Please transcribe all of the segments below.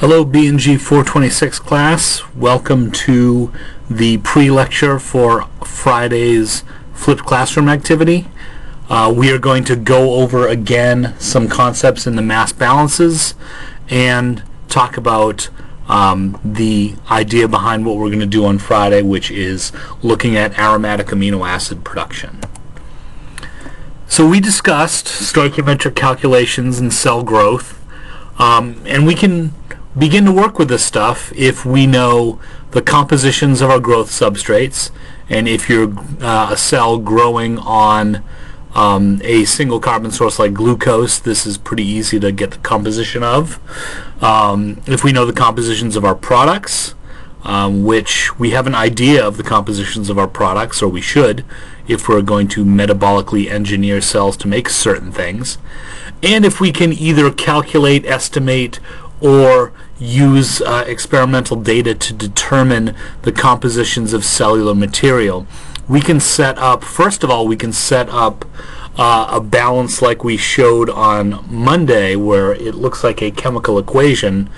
Hello B&G 426 class. Welcome to the pre-lecture for Friday's flipped classroom activity. We are going to go over again some concepts in the mass balances and talk about the idea behind what we're going to do on Friday, which is looking at aromatic amino acid production. So we discussed stoichiometric calculations and cell growth, and we can begin to work with this stuff if we know the compositions of our growth substrates, and if you're a cell growing on a single carbon source like glucose, this is pretty easy to get the composition of. If we know the compositions of our products, which we have an idea of the compositions of our products, or we should if we're going to metabolically engineer cells to make certain things, and if we can either calculate, estimate, or use experimental data to determine the compositions of cellular material, we can set up, first of all, we can set up a balance like we showed on Monday, where it looks like a chemical equation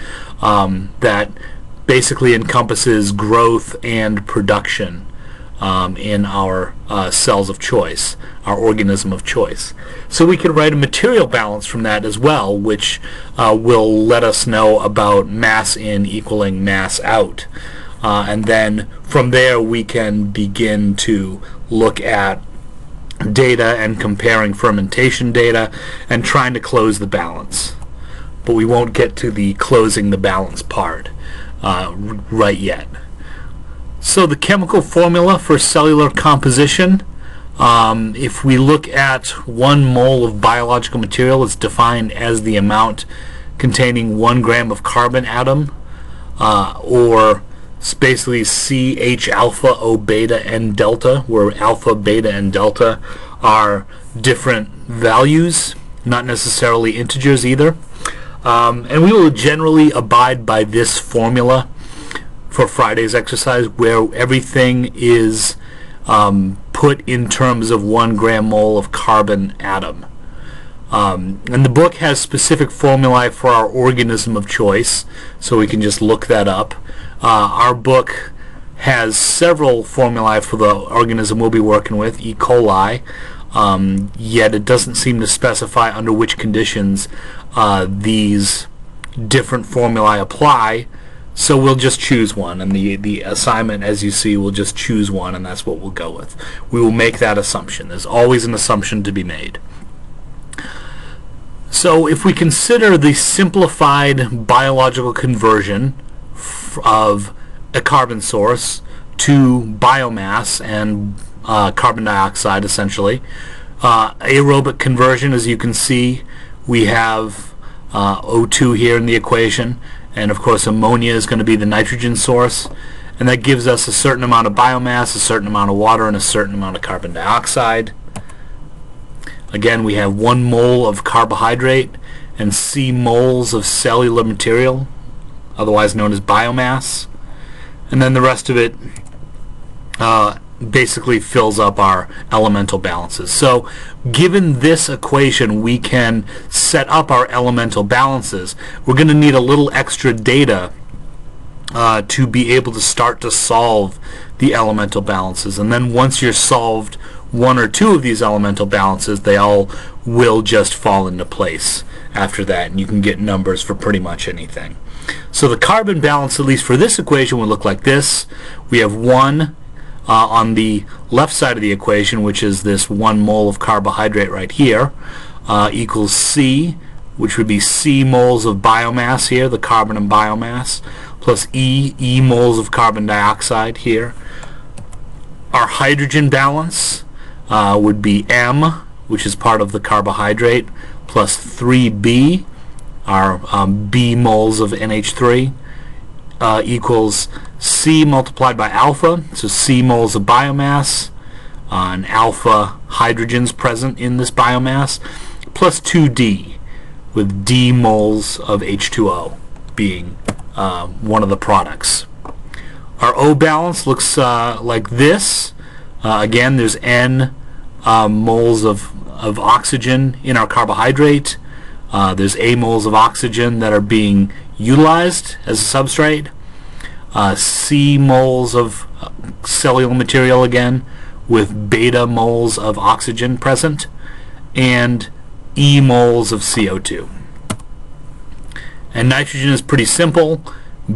that basically encompasses growth and production in our cells of choice, our organism of choice. So we can write a material balance from that as well, which will let us know about mass in equaling mass out. And then from there we can begin to look at data and comparing fermentation data and trying to close the balance. But we won't get to the closing the balance part right yet. So the chemical formula for cellular composition, if we look at 1 mole of biological material, it's defined as the amount containing 1 gram of carbon atom, or it's basically CH alpha, O beta, and delta, where alpha, beta, and delta are different values, not necessarily integers either. And we will generally abide by this formula for Friday's exercise, where everything is put in terms of 1 gram mole of carbon atom. And the book has specific formulae for our organism of choice, so we can just look that up. Our book has several formulae for the organism we'll be working with, E. coli, yet it doesn't seem to specify under which conditions these different formulae apply. So we'll just choose one, and the assignment, as you see, will just choose one, and that's what we'll go with. We will make that assumption. There's always an assumption to be made. So if we consider the simplified biological conversion of a carbon source to biomass and carbon dioxide, essentially, aerobic conversion, as you can see, we have O2 here in the equation, and of course ammonia is going to be the nitrogen source, and that gives us a certain amount of biomass, a certain amount of water, and a certain amount of carbon dioxide. Again, we have 1 mole of carbohydrate and C moles of cellular material, otherwise known as biomass, and then the rest of it basically fills up our elemental balances. So given this equation, we can set up our elemental balances. We're going to need a little extra data to be able to start to solve the elemental balances, and then once you're solved 1 or 2 of these elemental balances, they all will just fall into place after that, and you can get numbers for pretty much anything. So the carbon balance, at least for this equation, would look like this. We have 1 on the left side of the equation, which is this 1 mole of carbohydrate right here, equals C, which would be C moles of biomass here, the carbon and biomass, plus E moles of carbon dioxide here. Our hydrogen balance would be M, which is part of the carbohydrate, plus 3B, our B moles of NH3, equals C multiplied by alpha, so C moles of biomass, and alpha hydrogens present in this biomass, plus 2D, with D moles of H2O being one of the products. Our O balance looks like this. Again, there's N moles of oxygen in our carbohydrate. There's A moles of oxygen that are being utilized as a substrate, C moles of cellular material again with beta moles of oxygen present, and E moles of CO2. And nitrogen is pretty simple.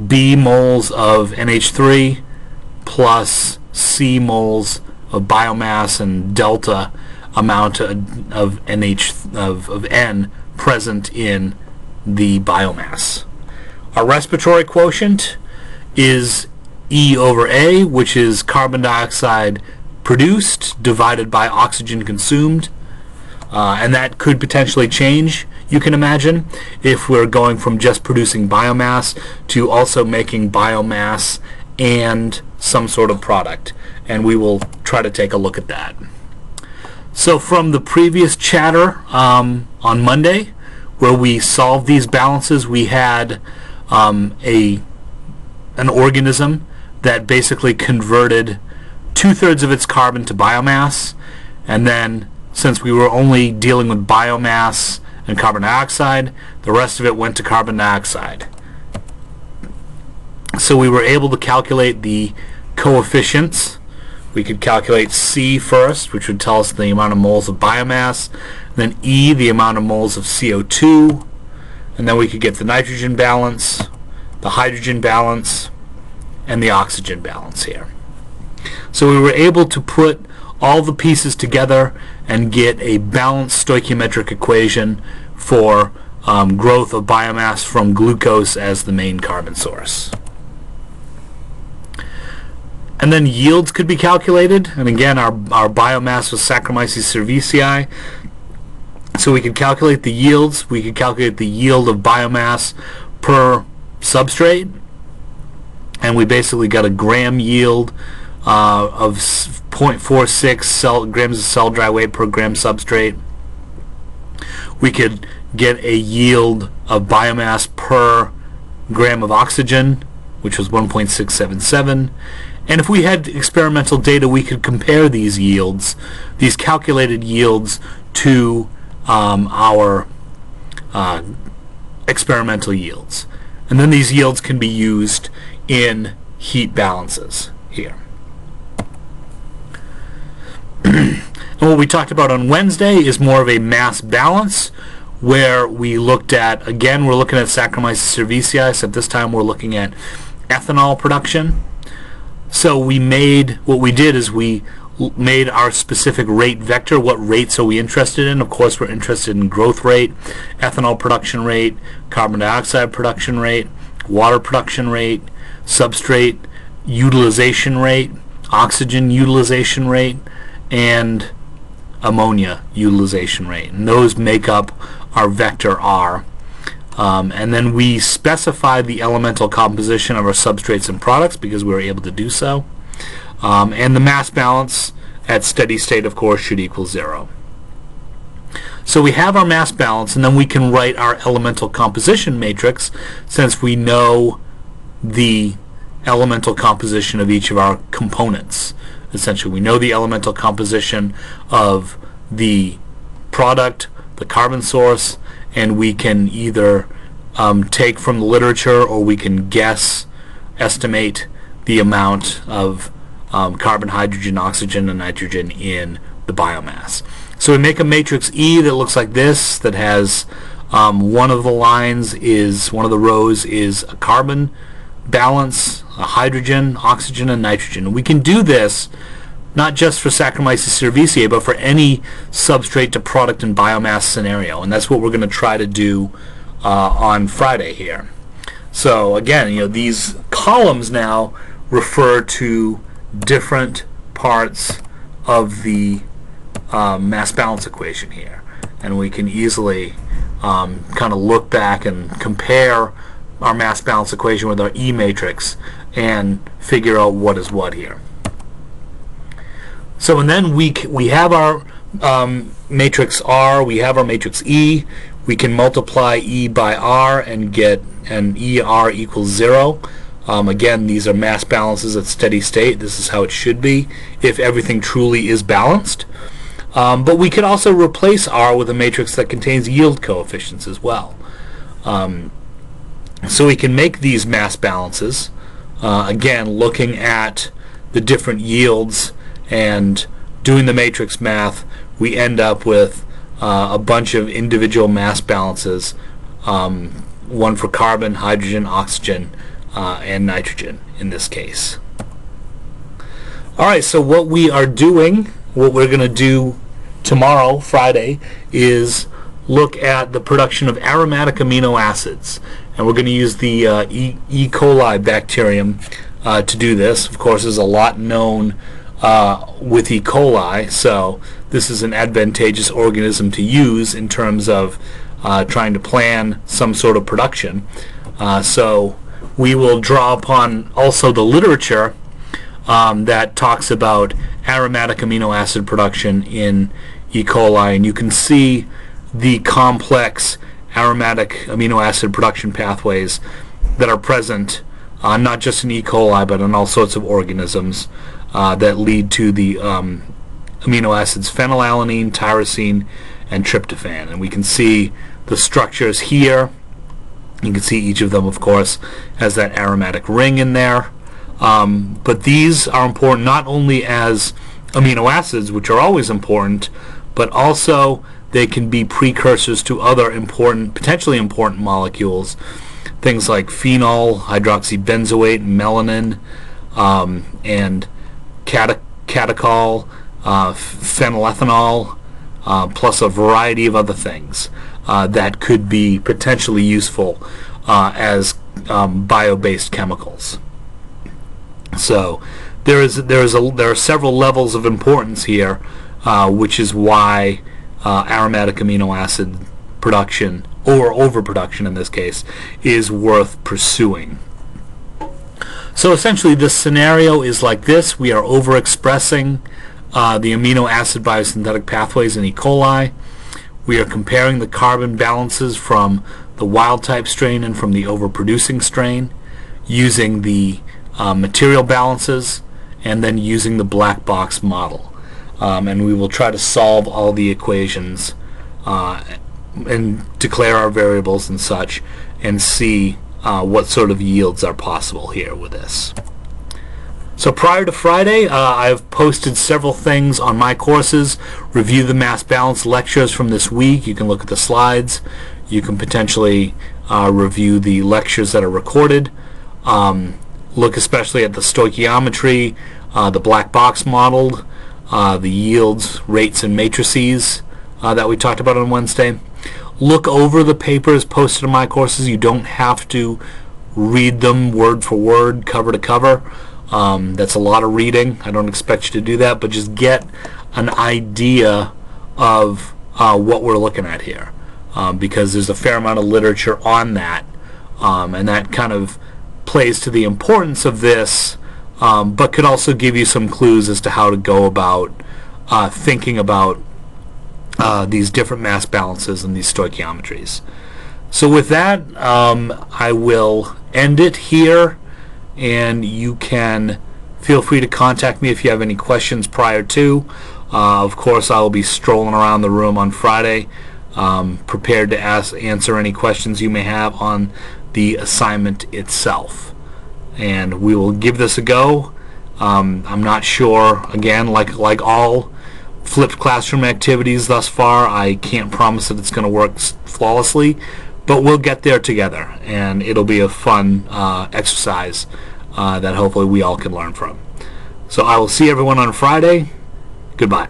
B moles of NH3 plus C moles of biomass and delta amount of N present in the biomass. Our respiratory quotient is E over A, which is carbon dioxide produced divided by oxygen consumed. And that could potentially change, you can imagine, if we're going from just producing biomass to also making biomass and some sort of product. And we will try to take a look at that. So from the previous chatter on Monday, where we solved these balances, we had an organism that basically converted 2/3 of its carbon to biomass, and then since we were only dealing with biomass and carbon dioxide, the rest of it went to carbon dioxide. So we were able to calculate the coefficients. We could calculate C first, which would tell us the amount of moles of biomass, then E, the amount of moles of CO2, and then we could get the nitrogen balance, the hydrogen balance, and the oxygen balance here. So we were able to put all the pieces together and get a balanced stoichiometric equation for growth of biomass from glucose as the main carbon source. And then yields could be calculated, and again our biomass was Saccharomyces cerevisiae, so we could calculate the yields. We could calculate the yield of biomass per substrate, and we basically got a gram yield of 0.46 grams of cell dry weight per gram substrate. We could get a yield of biomass per gram of oxygen, which was 1.677. And if we had experimental data, we could compare these yields, these calculated yields, to our experimental yields. And then these yields can be used in heat balances here. And what we talked about on Wednesday is more of a mass balance, where we looked at, again, we're looking at Saccharomyces cerevisiae, except this time we're looking at ethanol production. So what we did is we made our specific rate vector. What rates are we interested in? Of course, we're interested in growth rate, ethanol production rate, carbon dioxide production rate, water production rate, substrate utilization rate, oxygen utilization rate, and ammonia utilization rate. And those make up our vector R. And then we specify the elemental composition of our substrates and products because we were able to do so. And the mass balance at steady state, of course, should equal 0. So we have our mass balance, and then we can write our elemental composition matrix since we know the elemental composition of each of our components. Essentially, we know the elemental composition of the product, the carbon source, and we can either take from the literature, or we can estimate the amount of carbon, hydrogen, oxygen, and nitrogen in the biomass. So we make a matrix E that looks like this, that has one of the rows is a carbon balance, a hydrogen, oxygen, and nitrogen. And we can do this not just for Saccharomyces cerevisiae, but for any substrate to product and biomass scenario. And that's what we're going to try to do on Friday here. So again, these columns now refer to different parts of the mass balance equation here, and we can easily kind of look back and compare our mass balance equation with our E matrix and figure out what is what here. So, and then we have our matrix R, we have our matrix E. We can multiply E by R and get an ER equals 0. Again, these are mass balances at steady state. This is how it should be if everything truly is balanced. But we could also replace R with a matrix that contains yield coefficients as well. So we can make these mass balances, again looking at the different yields and doing the matrix math. We end up with a bunch of individual mass balances, one for carbon, hydrogen, oxygen, and nitrogen in this case. Alright, so what we're going to do tomorrow, Friday, is look at the production of aromatic amino acids. And we're going to use the E. coli bacterium to do this. Of course, there's a lot known with E. coli, so this is an advantageous organism to use in terms of trying to plan some sort of production. So we will draw upon also the literature that talks about aromatic amino acid production in E. coli, and you can see the complex aromatic amino acid production pathways that are present not just in E. coli but in all sorts of organisms that lead to the amino acids phenylalanine, tyrosine, and tryptophan. And we can see the structures here. You can see each of them, of course, has that aromatic ring in there. But these are important not only as amino acids, which are always important, but also they can be precursors to other important, potentially important molecules, things like phenol, hydroxybenzoate, melanin, and catechol, phenylethanol, plus a variety of other things that could be potentially useful as bio-based chemicals. So there are several levels of importance here, which is why aromatic amino acid production, or overproduction in this case, is worth pursuing. So essentially this scenario is like this. We are overexpressing the amino acid biosynthetic pathways in E. coli. We are comparing the carbon balances from the wild type strain and from the overproducing strain using the material balances, and then using the black box model. And we will try to solve all the equations and declare our variables and such, and see what sort of yields are possible here with this. So prior to Friday, I've posted several things on my courses. Review the mass balance lectures from this week. You can look at the slides. You can potentially review the lectures that are recorded. Look especially at the stoichiometry, the black box model, the yields, rates, and matrices that we talked about on Wednesday. Look over the papers posted in my courses. You don't have to read them word for word, cover to cover. That's a lot of reading. I don't expect you to do that, but just get an idea of what we're looking at here, because there's a fair amount of literature on that, and that kind of plays to the importance of this, but could also give you some clues as to how to go about thinking about these different mass balances and these stoichiometries. So with that, I will end it here, and you can feel free to contact me if you have any questions prior to. Of course, I will be strolling around the room on Friday, prepared to answer any questions you may have on the assignment itself. And we will give this a go. I'm not sure, again, like all flipped classroom activities thus far, I can't promise that it's going to work flawlessly, but we'll get there together, and it'll be a fun exercise that hopefully we all can learn from. So I will see everyone on Friday. Goodbye.